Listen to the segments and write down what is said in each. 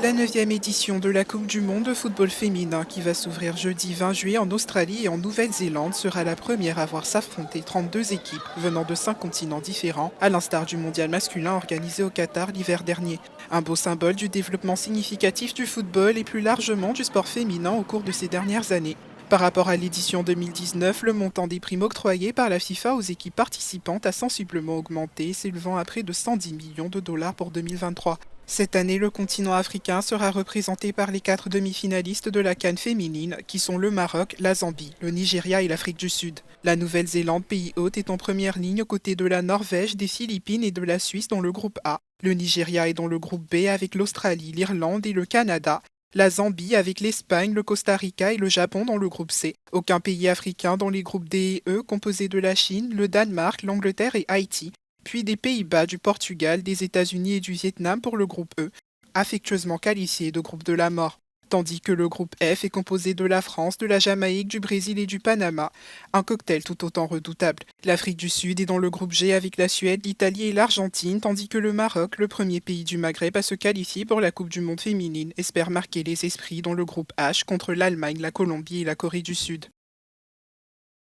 La 9e édition de la Coupe du monde de football féminin qui va s'ouvrir jeudi 20 juillet en Australie et en Nouvelle-Zélande sera la première à voir s'affronter 32 équipes venant de 5 continents différents, à l'instar du mondial masculin organisé au Qatar l'hiver dernier. Un beau symbole du développement significatif du football et plus largement du sport féminin au cours de ces dernières années. Par rapport à l'édition 2019, le montant des primes octroyées par la FIFA aux équipes participantes a sensiblement augmenté, s'élevant à près de 110 millions de dollars pour 2023. Cette année, le continent africain sera représenté par les 4 demi-finalistes de la CAN féminine, qui sont le Maroc, la Zambie, le Nigeria et l'Afrique du Sud. La Nouvelle-Zélande, pays hôte, est en première ligne aux côtés de la Norvège, des Philippines et de la Suisse dans le groupe A. Le Nigeria est dans le groupe B avec l'Australie, l'Irlande et le Canada. La Zambie avec l'Espagne, le Costa Rica et le Japon dans le groupe C. Aucun pays africain dans les groupes D et E composés de la Chine, le Danemark, l'Angleterre et Haïti. Puis des Pays-Bas, du Portugal, des États-Unis et du Vietnam pour le groupe E, affectueusement qualifié de groupe de la mort. Tandis que le groupe F est composé de la France, de la Jamaïque, du Brésil et du Panama, un cocktail tout autant redoutable. L'Afrique du Sud est dans le groupe G avec la Suède, l'Italie et l'Argentine, tandis que le Maroc, le premier pays du Maghreb à se qualifier pour la Coupe du monde féminine, espère marquer les esprits dans le groupe H contre l'Allemagne, la Colombie et la Corée du Sud.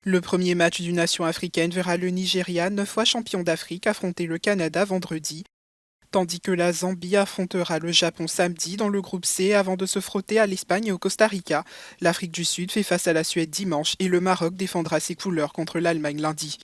Le premier match d'une nation africaine verra le Nigeria, 9 fois champion d'Afrique, affronter le Canada vendredi, tandis que la Zambie affrontera le Japon samedi dans le groupe C avant de se frotter à l'Espagne et au Costa Rica. L'Afrique du Sud fait face à la Suède dimanche et le Maroc défendra ses couleurs contre l'Allemagne lundi.